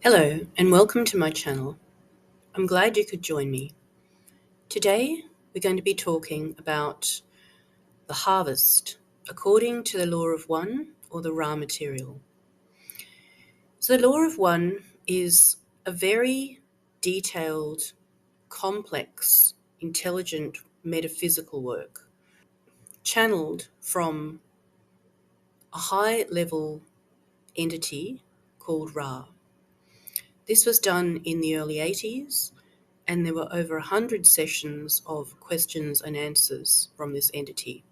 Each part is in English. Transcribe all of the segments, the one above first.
Hello and welcome to my channel. I'm glad you could join me. Today we're going to be talking about the harvest according to the law of one or the Ra material. So the law of one is a very detailed, complex, intelligent metaphysical work channeled from a high level entity called Ra. This was done in the early 80s, and there were over 100 sessions of questions and answers from this entity.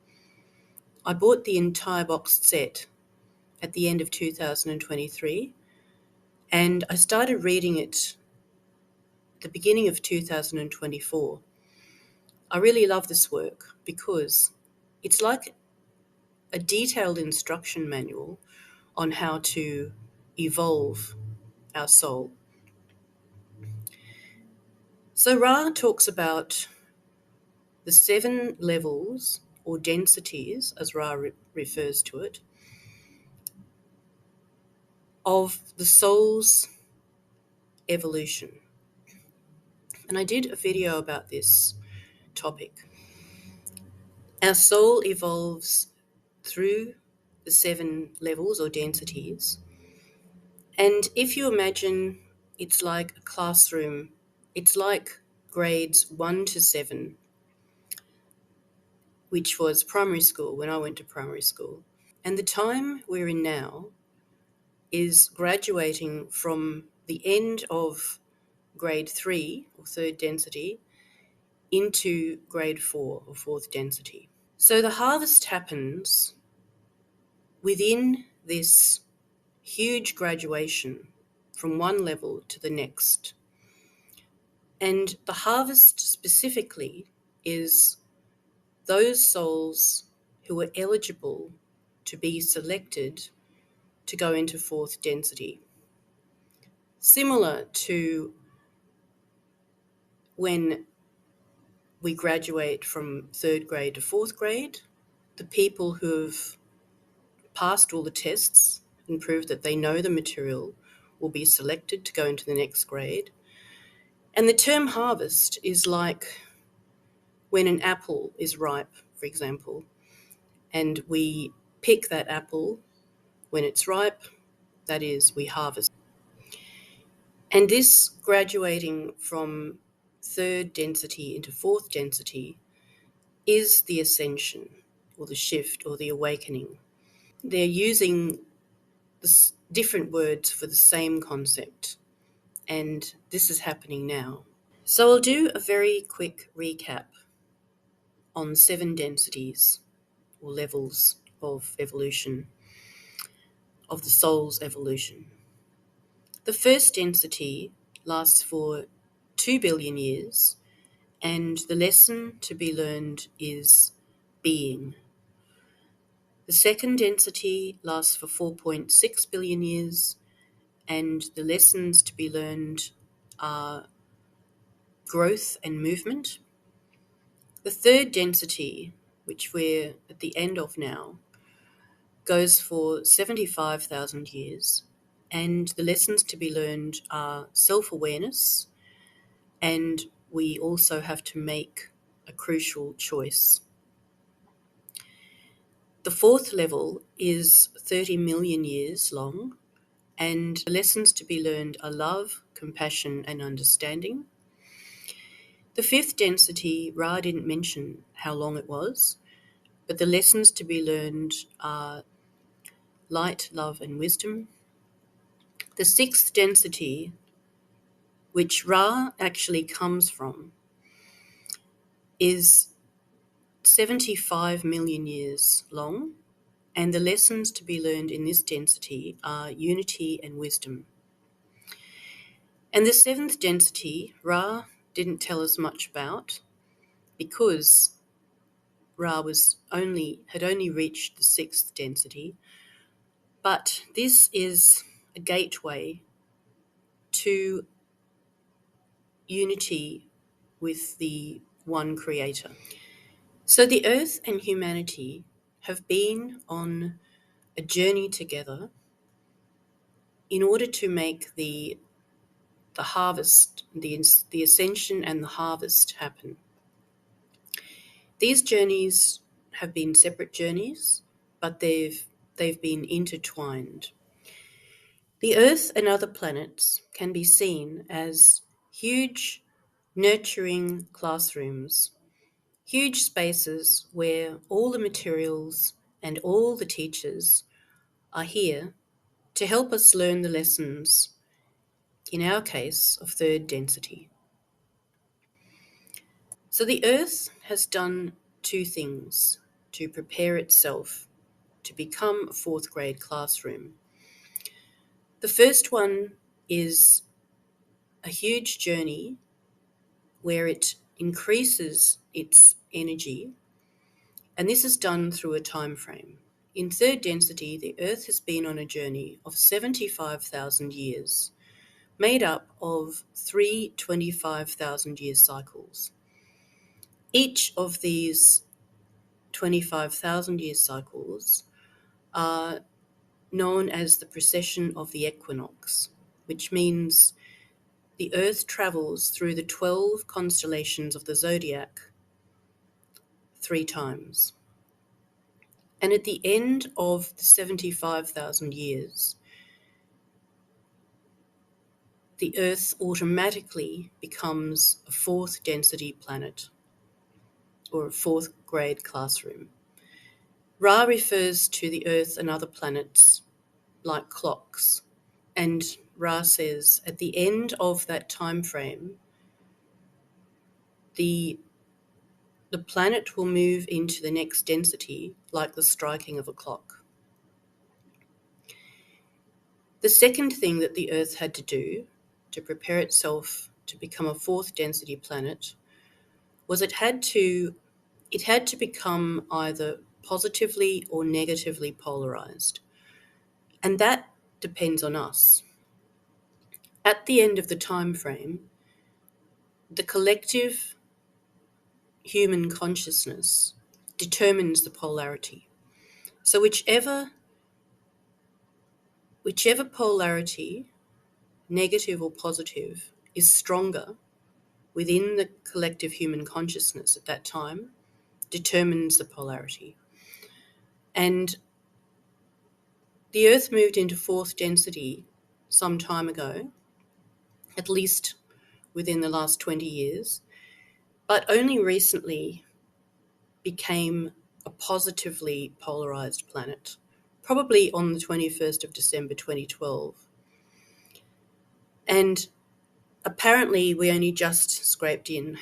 I bought the entire boxed set at the end of 2023, and I started reading it at the beginning of 2024. I really love this work because it's like a detailed instruction manual on how to evolve our soul. So Ra talks about the 7 levels or densities, as Ra refers to it, of the soul's evolution. And I did a video about this topic. Our soul evolves through the 7 levels or densities. And if you imagine it's like a classroom, it's like grades 1 to 7, which was primary school when I went to primary school. And the time we're in now is graduating from the end of grade 3 or 3rd density into grade 4 or 4th density. So the harvest happens within this huge graduation from one level to the next. And the harvest specifically is those souls who are eligible to be selected to go into 4th density. Similar to when we graduate from 3rd grade to 4th grade, the people who've passed all the tests and proved that they know the material will be selected to go into the next grade. And the term harvest is like when an apple is ripe, for example, and we pick that apple when it's ripe, that is, we harvest. And this graduating from 3rd density into 4th density is the ascension or the shift or the awakening. They're using different words for the same concept, and this is happening now. So I'll do a very quick recap on 7 densities or levels of evolution, of the soul's evolution. The first density lasts for 2 billion years, and the lesson to be learned is being. The second density lasts for 4.6 billion years, and the lessons to be learned are growth and movement. The third density, which we're at the end of now, goes for 75,000 years, and the lessons to be learned are self-awareness, and we also have to make a crucial choice. The fourth level is 30 million years long, and the lessons to be learned are love, compassion, and understanding. The fifth density, Ra didn't mention how long it was, but the lessons to be learned are light, love, and wisdom. The sixth density, which Ra actually comes from, is 75 million years long, and the lessons to be learned in this density are unity and wisdom. And the seventh density, Ra didn't tell us much about because Ra had only reached the 6th density, but this is a gateway to unity with the one creator. So the earth and humanity have been on a journey together in order to make the the harvest, the ascension and the harvest happen. These journeys have been separate journeys, but they've been intertwined. The Earth and other planets can be seen as huge, nurturing classrooms, huge spaces where all the materials and all the teachers are here to help us learn the lessons, in our case, of third density. So the Earth has done two things to prepare itself to become a fourth grade classroom. The first one is a huge journey where it increases its energy, and this is done through a time frame. In third density, the Earth has been on a journey of 75,000 years, made up of three 25,000-year cycles. Each of these 25,000-year cycles are known as the precession of the equinox, which means the Earth travels through the 12 constellations of the zodiac 3 times. And at the end of the 75,000 years, the Earth automatically becomes a fourth density planet, or a fourth grade classroom. Ra refers to the Earth and other planets like clocks, and Ra says at the end of that time frame, the planet will move into the next density like the striking of a clock. The second thing that the Earth had to do to prepare itself to become a fourth density planet was it had to become either positively or negatively polarized. And that depends on us. At the end of the time frame, the collective human consciousness determines the polarity. So whichever polarity, negative or positive, is stronger within the collective human consciousness at that time determines the polarity. And the Earth moved into fourth density some time ago, at least within the last 20 years, but only recently became a positively polarized planet, probably on the 21st of December 2012. And apparently we only just scraped in.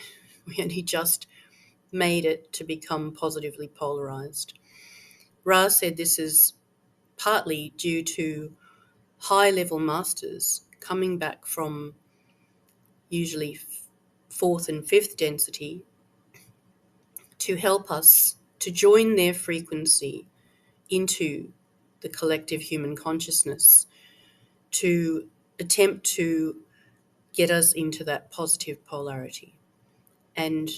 We only just made it to become positively polarized. Ra said this is partly due to high-level masters coming back from usually fourth and fifth density to help us to join their frequency into the collective human consciousness, to attempt to get us into that positive polarity. And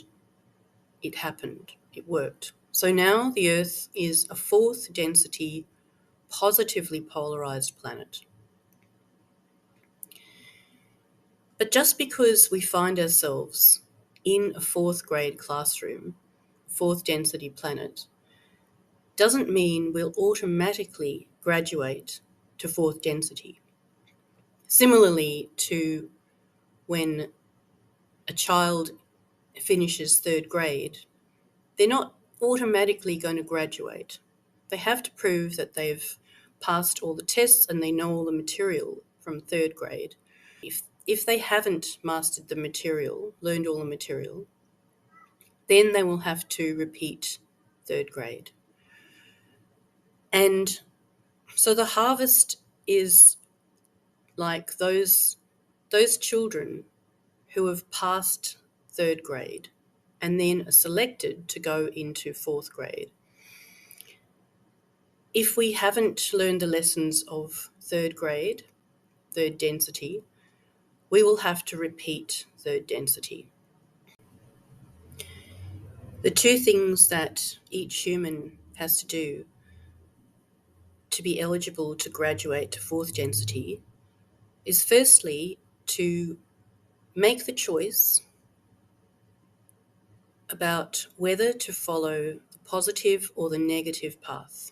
it happened. It worked. So now the Earth is a fourth density, positively polarized planet. But just because we find ourselves in a fourth grade classroom, fourth density planet, doesn't mean we'll automatically graduate to fourth density. Similarly to when a child finishes third grade, they're not automatically going to graduate. They have to prove that they've passed all the tests and they know all the material from third grade. If they haven't mastered the material, learned all the material, then they will have to repeat third grade. And so the harvest is like those children who have passed third grade and then are selected to go into fourth grade. If we haven't learned the lessons of third grade, third density, we will have to repeat third density. The two things that each human has to do to be eligible to graduate to fourth density is firstly to make the choice about whether to follow the positive or the negative path.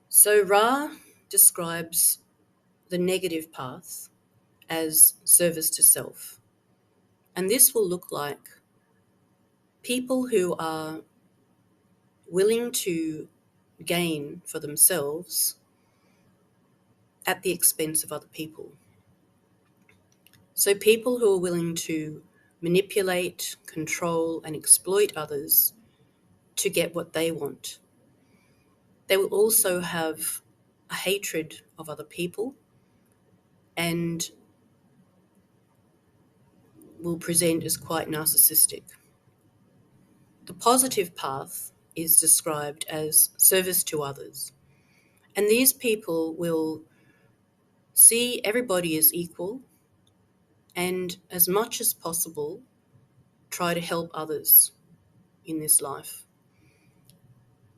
So Ra describes the negative path as service to self. And this will look like people who are willing to gain for themselves at the expense of other people. So people who are willing to manipulate, control, and exploit others to get what they want. They will also have a hatred of other people and will present as quite narcissistic. The positive path is described as service to others. And these people will see everybody as equal and, as much as possible, try to help others in this life.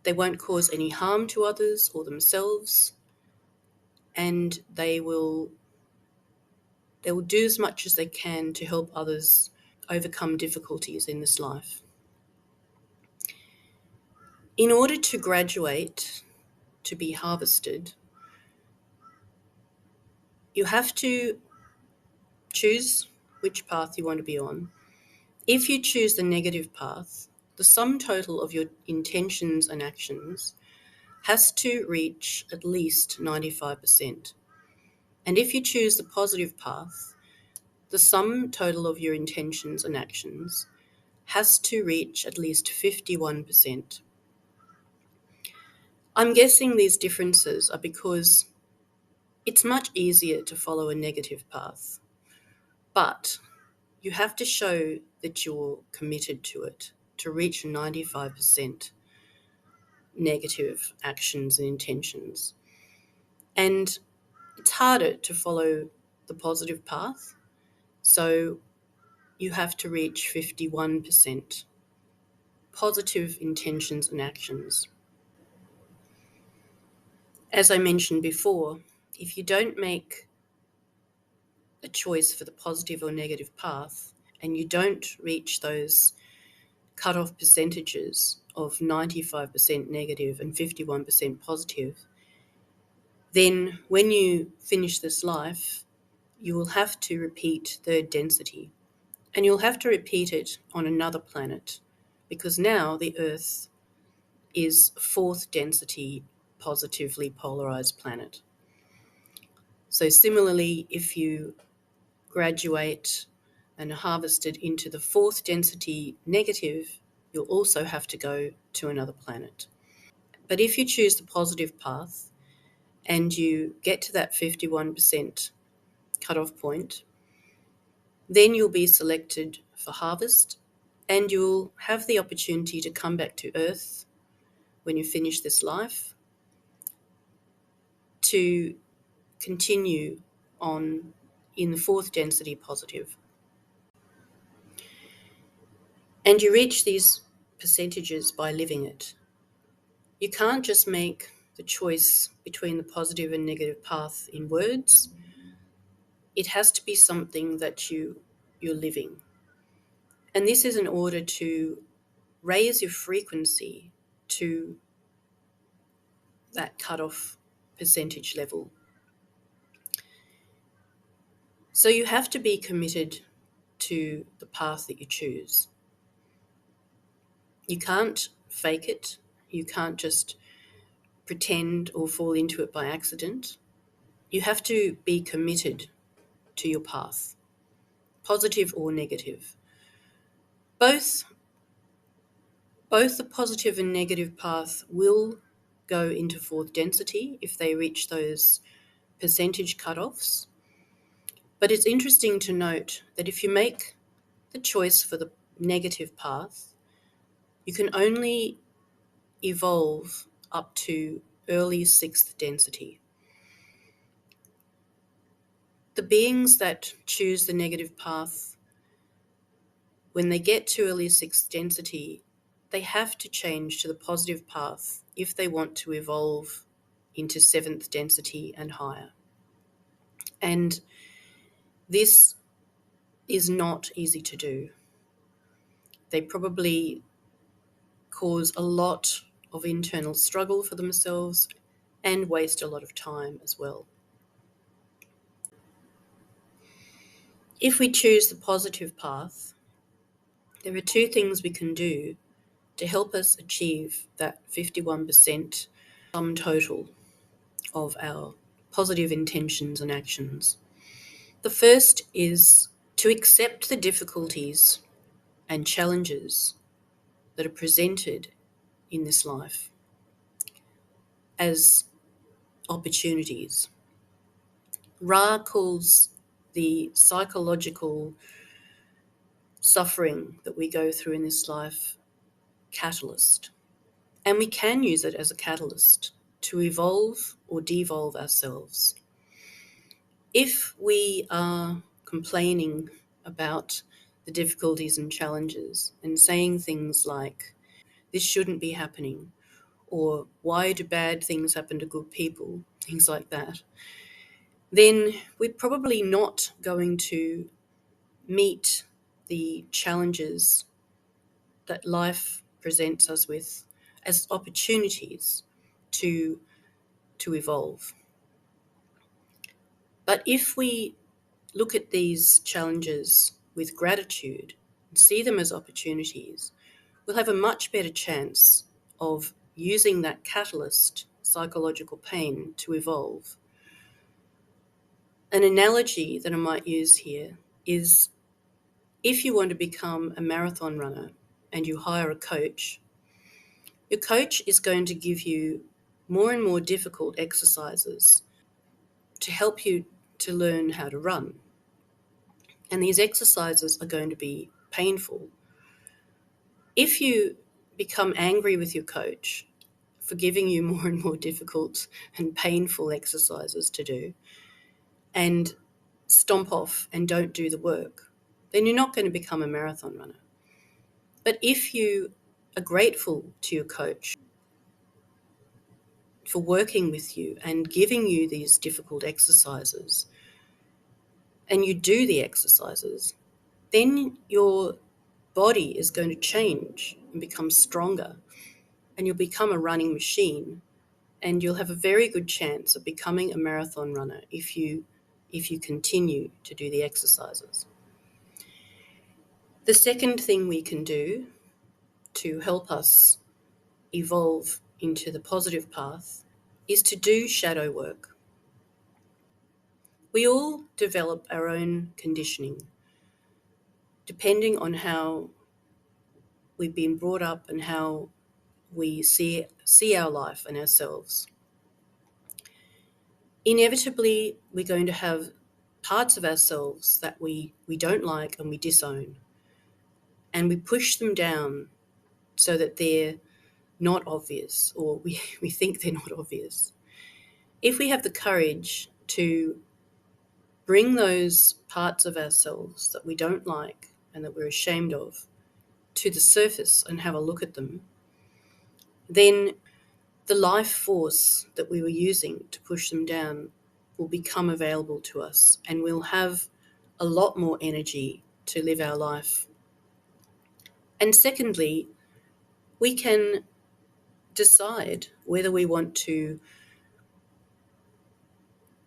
They won't cause any harm to others or themselves, and they will do as much as they can to help others overcome difficulties in this life. In order to graduate, to be harvested, you have to choose which path you want to be on. If you choose the negative path, the sum total of your intentions and actions has to reach at least 95%. And if you choose the positive path, the sum total of your intentions and actions has to reach at least 51%. I'm guessing these differences are because it's much easier to follow a negative path, but you have to show that you're committed to it to reach 95% negative actions and intentions. And it's harder to follow the positive path, so you have to reach 51% positive intentions and actions. As I mentioned before, if you don't make a choice for the positive or negative path and you don't reach those cut-off percentages of 95% negative and 51% positive, then when you finish this life, you will have to repeat third density. And you'll have to repeat it on another planet, because now the Earth is fourth density positively polarized planet. So similarly, if you graduate and are harvested into the fourth density negative, you'll also have to go to another planet. But if you choose the positive path and you get to that 51% cutoff point, then you'll be selected for harvest and you'll have the opportunity to come back to Earth when you finish this life to continue on in the fourth density positive. And you reach these percentages by living it. You can't just make the choice between the positive and negative path in words. It has to be something that you're living. And this is in order to raise your frequency to that cutoff percentage level. So you have to be committed to the path that you choose. You can't fake it. You can't just pretend or fall into it by accident. You have to be committed to your path, positive or negative. Both the positive and negative path will go into fourth density if they reach those percentage cutoffs. But it's interesting to note that if you make the choice for the negative path, you can only evolve up to early sixth density. The beings that choose the negative path, when they get to early sixth density, they have to change to the positive path if they want to evolve into seventh density and higher. And this is not easy to do. They probably cause a lot of internal struggle for themselves and waste a lot of time as well. If we choose the positive path, there are two things we can do to help us achieve that 51% sum total of our positive intentions and actions. The first is to accept the difficulties and challenges that are presented in this life as opportunities. Ra calls the psychological suffering that we go through in this life catalyst. And we can use it as a catalyst to evolve or devolve ourselves. If we are complaining about the difficulties and challenges and saying things like, this shouldn't be happening, or why do bad things happen to good people, things like that, then we're probably not going to meet the challenges that life presents us with as opportunities to evolve. But if we look at these challenges with gratitude and see them as opportunities, we'll have a much better chance of using that catalyst, psychological pain, to evolve. An analogy that I might use here is if you want to become a marathon runner and you hire a coach, your coach is going to give you more and more difficult exercises to help you to learn how to run. And these exercises are going to be painful. If you become angry with your coach for giving you more and more difficult and painful exercises to do and stomp off and don't do the work, then you're not going to become a marathon runner. But if you are grateful to your coach for working with you and giving you these difficult exercises, and you do the exercises, then your body is going to change and become stronger, and you'll become a running machine, and you'll have a very good chance of becoming a marathon runner if you continue to do the exercises. The second thing we can do to help us evolve into the positive path is to do shadow work. We all develop our own conditioning depending on how we've been brought up and how we see our life and ourselves. Inevitably, we're going to have parts of ourselves that we don't like and we disown, and we push them down so that they're not obvious, or we think they're not obvious. If we have the courage to bring those parts of ourselves that we don't like and that we're ashamed of to the surface and have a look at them, then the life force that we were using to push them down will become available to us, and we'll have a lot more energy to live our life. And secondly, we can decide whether we want to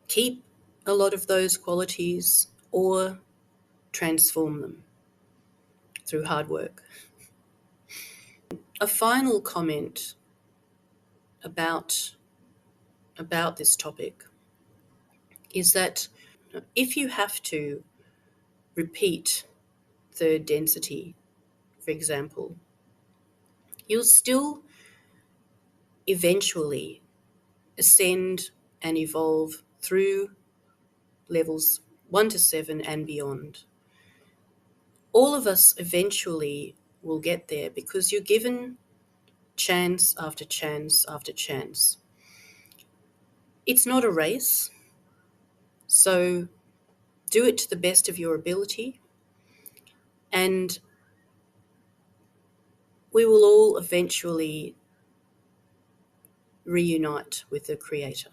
keep a lot of those qualities or transform them through hard work. A final comment about this topic is that if you have to repeat third density, for example, you'll still eventually ascend and evolve through levels 1 to 7 and beyond. All of us eventually will get there because you're given chance after chance after chance. It's not a race, so do it to the best of your ability, and we will all eventually reunite with the Creator.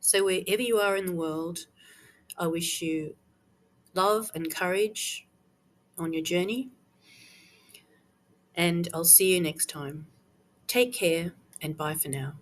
So wherever you are in the world, I wish you love and courage on your journey, and I'll see you next time. Take care, and bye for now.